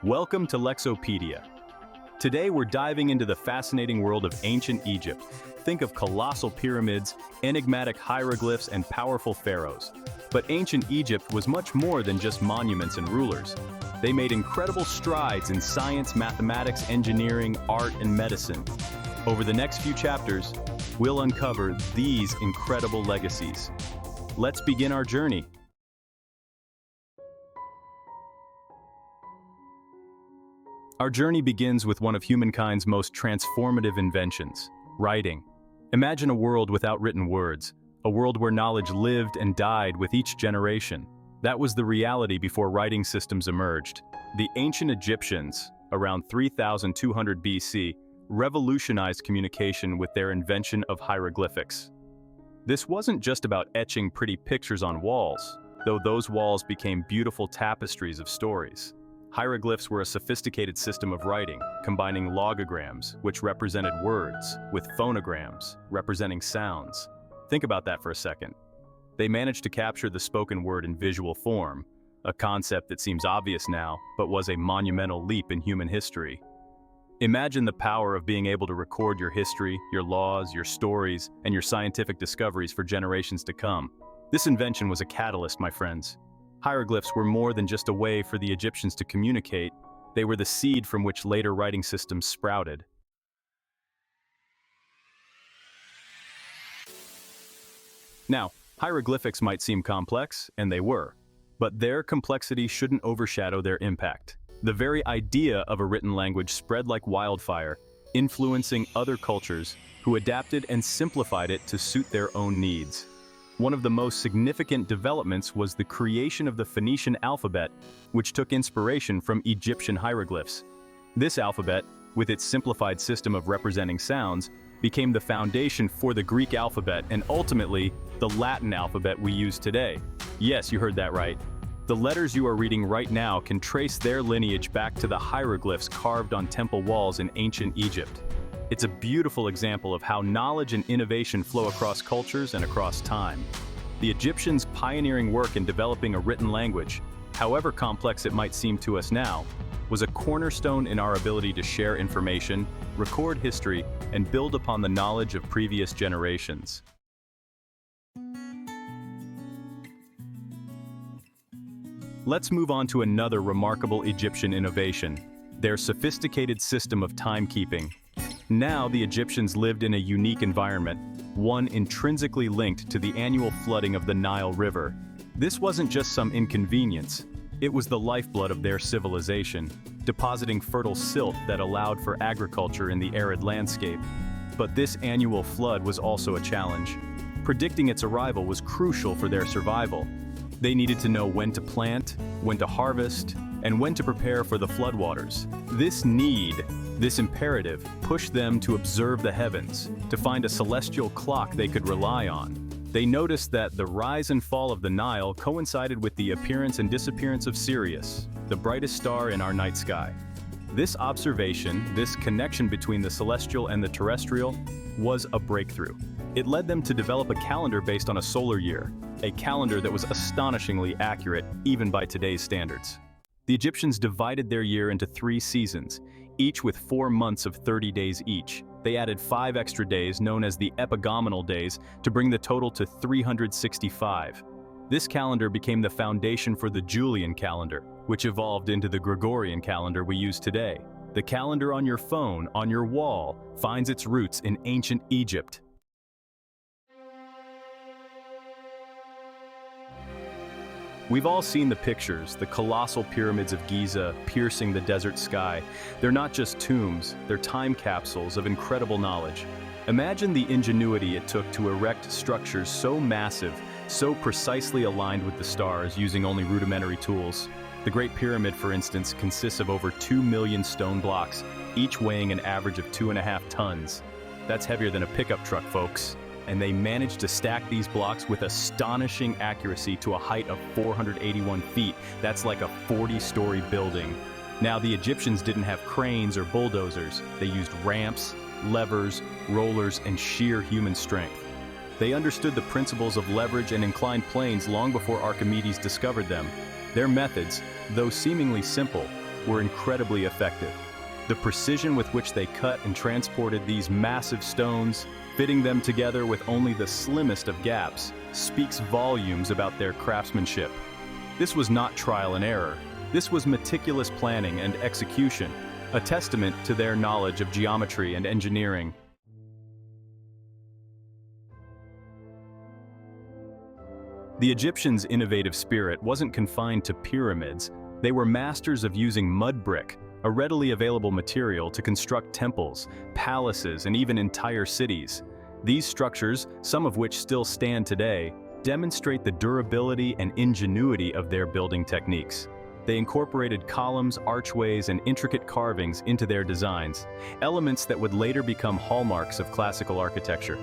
Welcome to Lexopedia. Today we're diving into the fascinating world of ancient Egypt. Think of colossal pyramids, enigmatic hieroglyphs, and powerful pharaohs. But ancient Egypt was much more than just monuments and rulers. They made incredible strides in science, mathematics, engineering, art, and medicine. Over the next few chapters, we'll uncover these incredible legacies. Let's begin our journey. Our journey begins with one of humankind's most transformative inventions, writing. Imagine a world without written words, a world where knowledge lived and died with each generation. That was the reality before writing systems emerged. The ancient Egyptians, around 3200 BC, revolutionized communication with their invention of hieroglyphics. This wasn't just about etching pretty pictures on walls, though those walls became beautiful tapestries of stories. Hieroglyphs were a sophisticated system of writing, combining logograms, which represented words, with phonograms, representing sounds. Think about that for a second. They managed to capture the spoken word in visual form, a concept that seems obvious now, but was a monumental leap in human history. Imagine the power of being able to record your history, your laws, your stories, and your scientific discoveries for generations to come. This invention was a catalyst, my friends. Hieroglyphs were more than just a way for the Egyptians to communicate. They were the seed from which later writing systems sprouted. Now, hieroglyphics might seem complex, and they were, but their complexity shouldn't overshadow their impact. The very idea of a written language spread like wildfire, influencing other cultures who adapted and simplified it to suit their own needs. One of the most significant developments was the creation of the Phoenician alphabet, which took inspiration from Egyptian hieroglyphs. This alphabet, with its simplified system of representing sounds, became the foundation for the Greek alphabet and ultimately the Latin alphabet we use today. Yes, you heard that right. The letters you are reading right now can trace their lineage back to the hieroglyphs carved on temple walls in ancient Egypt. It's a beautiful example of how knowledge and innovation flow across cultures and across time. The Egyptians' pioneering work in developing a written language, however complex it might seem to us now, was a cornerstone in our ability to share information, record history, and build upon the knowledge of previous generations. Let's move on to another remarkable Egyptian innovation, their sophisticated system of timekeeping. Now the Egyptians lived in a unique environment, one intrinsically linked to the annual flooding of the Nile River. This wasn't just some inconvenience, it was the lifeblood of their civilization, depositing fertile silt that allowed for agriculture in the arid landscape. But this annual flood was also a challenge. Predicting its arrival was crucial for their survival. They needed to know when to plant, when to harvest, and when to prepare for the floodwaters. This imperative, pushed them to observe the heavens, to find a celestial clock they could rely on. They noticed that the rise and fall of the Nile coincided with the appearance and disappearance of Sirius, the brightest star in our night sky. This observation, this connection between the celestial and the terrestrial, was a breakthrough. It led them to develop a calendar based on a solar year, a calendar that was astonishingly accurate even by today's standards. The Egyptians divided their year into 3 seasons, each with 4 months of 30 days each. They added 5 extra days, known as the epigomenal days, to bring the total to 365. This calendar became the foundation for the Julian calendar, which evolved into the Gregorian calendar we use today. The calendar on your phone, on your wall, finds its roots in ancient Egypt. We've all seen the pictures, the colossal pyramids of Giza piercing the desert sky. They're not just tombs, they're time capsules of incredible knowledge. Imagine the ingenuity it took to erect structures so massive, so precisely aligned with the stars using only rudimentary tools. The Great Pyramid, for instance, consists of over 2 million stone blocks, each weighing an average of 2.5 tons. That's heavier than a pickup truck, folks. And they managed to stack these blocks with astonishing accuracy to a height of 481 feet. That's like a 40-story building. Now, the Egyptians didn't have cranes or bulldozers. They used ramps, levers, rollers, and sheer human strength. They understood the principles of leverage and inclined planes long before Archimedes discovered them. Their methods, though seemingly simple, were incredibly effective. The precision with which they cut and transported these massive stones, fitting them together with only the slimmest of gaps, speaks volumes about their craftsmanship. This was not trial and error. This was meticulous planning and execution, a testament to their knowledge of geometry and engineering. The Egyptians' innovative spirit wasn't confined to pyramids. They were masters of using mud brick, a readily available material, to construct temples, palaces, and even entire cities. These structures, some of which still stand today, demonstrate the durability and ingenuity of their building techniques. They incorporated columns, archways, and intricate carvings into their designs, elements that would later become hallmarks of classical architecture.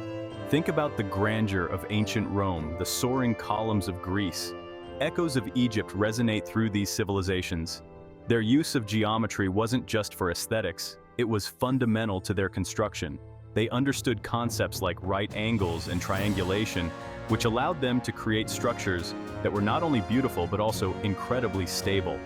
Think about the grandeur of ancient Rome, the soaring columns of Greece. Echoes of Egypt resonate through these civilizations. Their use of geometry wasn't just for aesthetics, it was fundamental to their construction. They understood concepts like right angles and triangulation, which allowed them to create structures that were not only beautiful but also incredibly stable.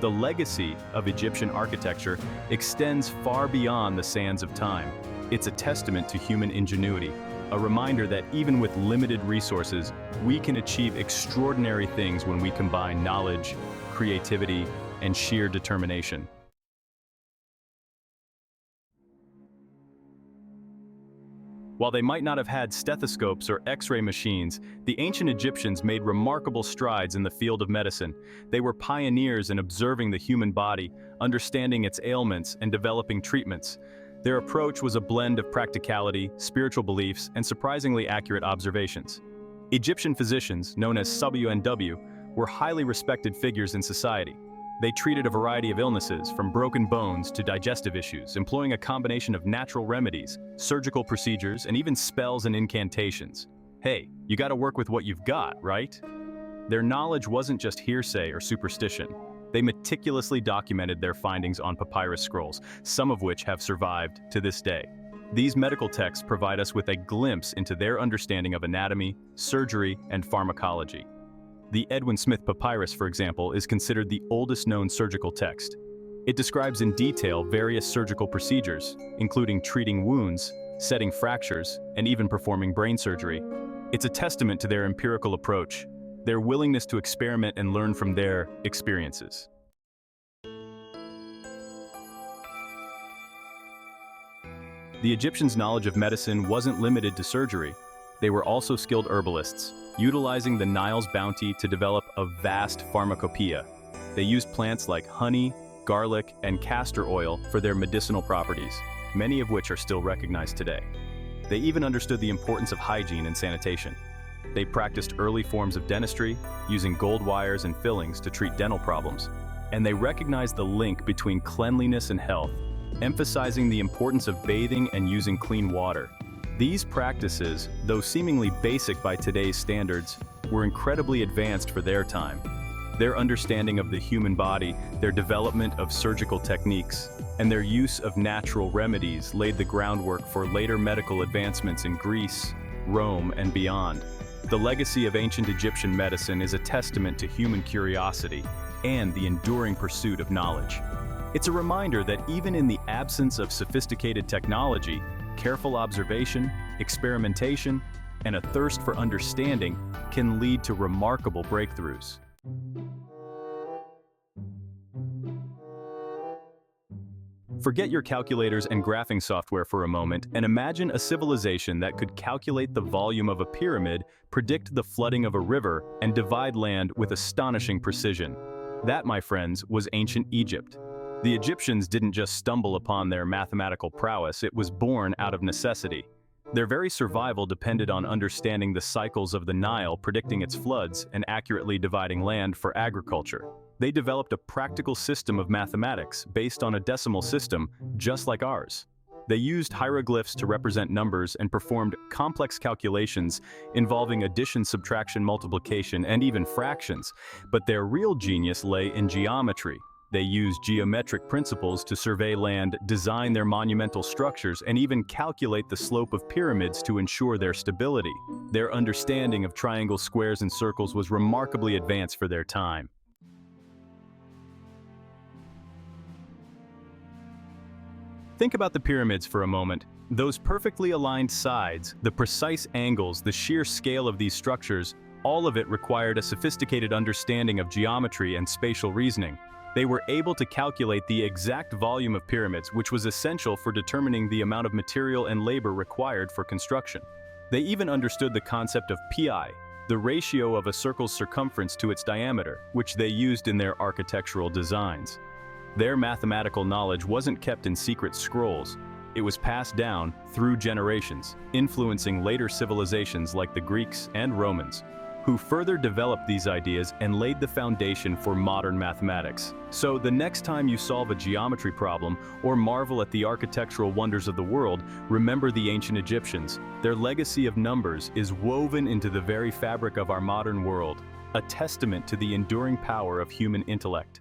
The legacy of Egyptian architecture extends far beyond the sands of time. It's a testament to human ingenuity, a reminder that even with limited resources, we can achieve extraordinary things when we combine knowledge, creativity, and sheer determination. While they might not have had stethoscopes or X-ray machines, the ancient Egyptians made remarkable strides in the field of medicine. They were pioneers in observing the human body, understanding its ailments, and developing treatments. Their approach was a blend of practicality, spiritual beliefs, and surprisingly accurate observations. Egyptian physicians, known as WNW, were highly respected figures in society. They treated a variety of illnesses, from broken bones to digestive issues, employing a combination of natural remedies, surgical procedures, and even spells and incantations. Hey, you gotta work with what you've got, right? Their knowledge wasn't just hearsay or superstition. They meticulously documented their findings on papyrus scrolls, some of which have survived to this day. These medical texts provide us with a glimpse into their understanding of anatomy, surgery, and pharmacology. The Edwin Smith Papyrus, for example, is considered the oldest known surgical text. It describes in detail various surgical procedures, including treating wounds, setting fractures, and even performing brain surgery. It's a testament to their empirical approach, their willingness to experiment and learn from their experiences. The Egyptians' knowledge of medicine wasn't limited to surgery. They were also skilled herbalists, utilizing the Nile's bounty to develop a vast pharmacopoeia. They used plants like honey, garlic, and castor oil for their medicinal properties, many of which are still recognized today. They even understood the importance of hygiene and sanitation. They practiced early forms of dentistry, using gold wires and fillings to treat dental problems. And they recognized the link between cleanliness and health, emphasizing the importance of bathing and using clean water. These practices, though seemingly basic by today's standards, were incredibly advanced for their time. Their understanding of the human body, their development of surgical techniques, and their use of natural remedies laid the groundwork for later medical advancements in Greece, Rome, and beyond. The legacy of ancient Egyptian medicine is a testament to human curiosity and the enduring pursuit of knowledge. It's a reminder that even in the absence of sophisticated technology, careful observation, experimentation, and a thirst for understanding can lead to remarkable breakthroughs. Forget your calculators and graphing software for a moment and imagine a civilization that could calculate the volume of a pyramid, predict the flooding of a river, and divide land with astonishing precision. That, my friends, was ancient Egypt. The Egyptians didn't just stumble upon their mathematical prowess, it was born out of necessity. Their very survival depended on understanding the cycles of the Nile, predicting its floods, and accurately dividing land for agriculture. They developed a practical system of mathematics based on a decimal system, just like ours. They used hieroglyphs to represent numbers and performed complex calculations involving addition, subtraction, multiplication, and even fractions. But their real genius lay in geometry. They used geometric principles to survey land, design their monumental structures, and even calculate the slope of pyramids to ensure their stability. Their understanding of triangles, squares, and circles was remarkably advanced for their time. Think about the pyramids for a moment. Those perfectly aligned sides, the precise angles, the sheer scale of these structures, all of it required a sophisticated understanding of geometry and spatial reasoning. They were able to calculate the exact volume of pyramids, which was essential for determining the amount of material and labor required for construction. They even understood the concept of pi, the ratio of a circle's circumference to its diameter, which they used in their architectural designs. Their mathematical knowledge wasn't kept in secret scrolls. It was passed down through generations, influencing later civilizations like the Greeks and Romans, who further developed these ideas and laid the foundation for modern mathematics. So the next time you solve a geometry problem or marvel at the architectural wonders of the world, remember the ancient Egyptians. Their legacy of numbers is woven into the very fabric of our modern world, a testament to the enduring power of human intellect.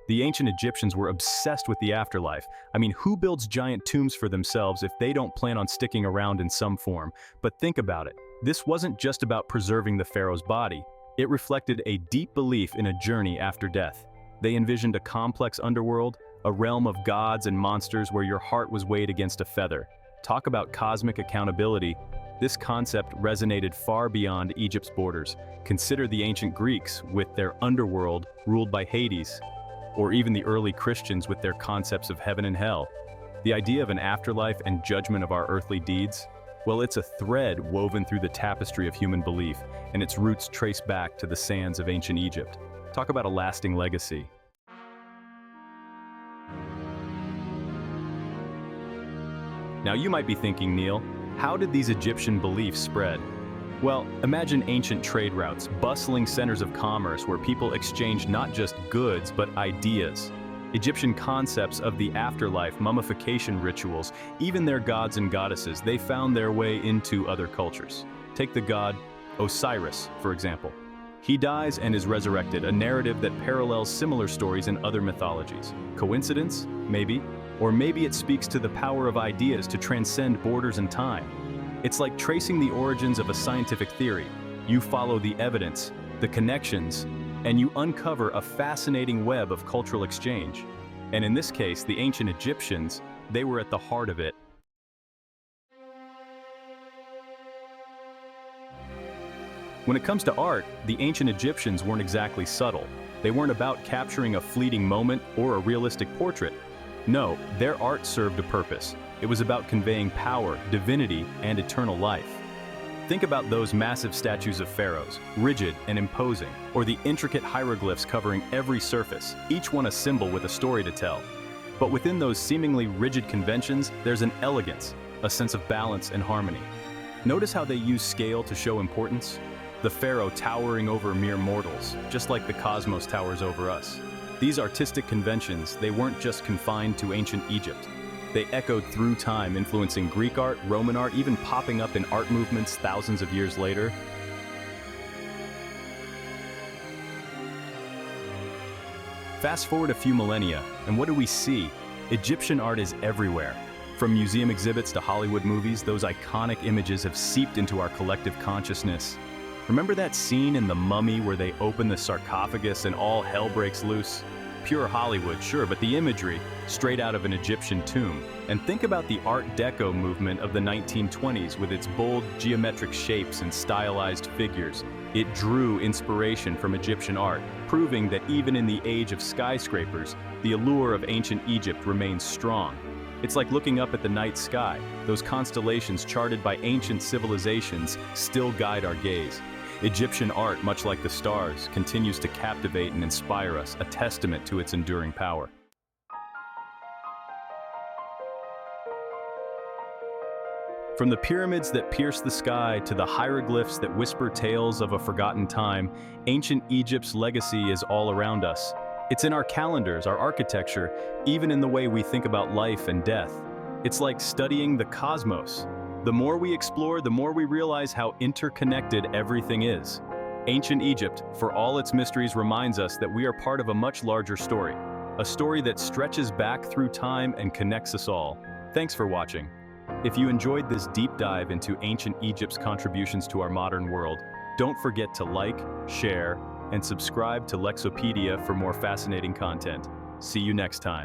The ancient Egyptians were obsessed with the afterlife. I mean, who builds giant tombs for themselves if they don't plan on sticking around in some form? But think about it. This wasn't just about preserving the pharaoh's body. It reflected a deep belief in a journey after death. They envisioned a complex underworld, a realm of gods and monsters where your heart was weighed against a feather. Talk about cosmic accountability. This concept resonated far beyond Egypt's borders. Consider the ancient Greeks with their underworld ruled by Hades, or even the early Christians with their concepts of heaven and hell. The idea of an afterlife and judgment of our earthly deeds, well, it's a thread woven through the tapestry of human belief, and its roots trace back to the sands of ancient Egypt. Talk about a lasting legacy. Now you might be thinking, Neil, how did these Egyptian beliefs spread? Well, imagine ancient trade routes, bustling centers of commerce where people exchanged not just goods, but ideas. Egyptian concepts of the afterlife, mummification rituals, even their gods and goddesses, they found their way into other cultures. Take the god Osiris, for example. He dies and is resurrected, a narrative that parallels similar stories in other mythologies. Coincidence? Maybe. Or maybe it speaks to the power of ideas to transcend borders and time. It's like tracing the origins of a scientific theory. You follow the evidence, the connections, and you uncover a fascinating web of cultural exchange. And in this case, the ancient Egyptians, they were at the heart of it. When it comes to art, the ancient Egyptians weren't exactly subtle. They weren't about capturing a fleeting moment or a realistic portrait. No, their art served a purpose. It was about conveying power, divinity, and eternal life. Think about those massive statues of pharaohs, rigid and imposing, or the intricate hieroglyphs covering every surface, each one a symbol with a story to tell. But within those seemingly rigid conventions, there's an elegance, a sense of balance and harmony. Notice how they use scale to show importance? The pharaoh towering over mere mortals, just like the cosmos towers over us. These artistic conventions, they weren't just confined to ancient Egypt. They echoed through time, influencing Greek art, Roman art, even popping up in art movements thousands of years later. Fast forward a few millennia, and what do we see? Egyptian art is everywhere. From museum exhibits to Hollywood movies, those iconic images have seeped into our collective consciousness. Remember that scene in The Mummy where they open the sarcophagus and all hell breaks loose? Pure Hollywood, sure, but the imagery, straight out of an Egyptian tomb. And think about the Art Deco movement of the 1920s with its bold geometric shapes and stylized figures. It drew inspiration from Egyptian art, proving that even in the age of skyscrapers, the allure of ancient Egypt remains strong. It's like looking up at the night sky. Those constellations charted by ancient civilizations still guide our gaze. Egyptian art, much like the stars, continues to captivate and inspire us, a testament to its enduring power. From the pyramids that pierce the sky to the hieroglyphs that whisper tales of a forgotten time, ancient Egypt's legacy is all around us. It's in our calendars, our architecture, even in the way we think about life and death. It's like studying the cosmos. The more we explore, the more we realize how interconnected everything is. Ancient Egypt, for all its mysteries, reminds us that we are part of a much larger story. A story that stretches back through time and connects us all. Thanks for watching. If you enjoyed this deep dive into ancient Egypt's contributions to our modern world, don't forget to like, share, and subscribe to Lexopedia for more fascinating content. See you next time.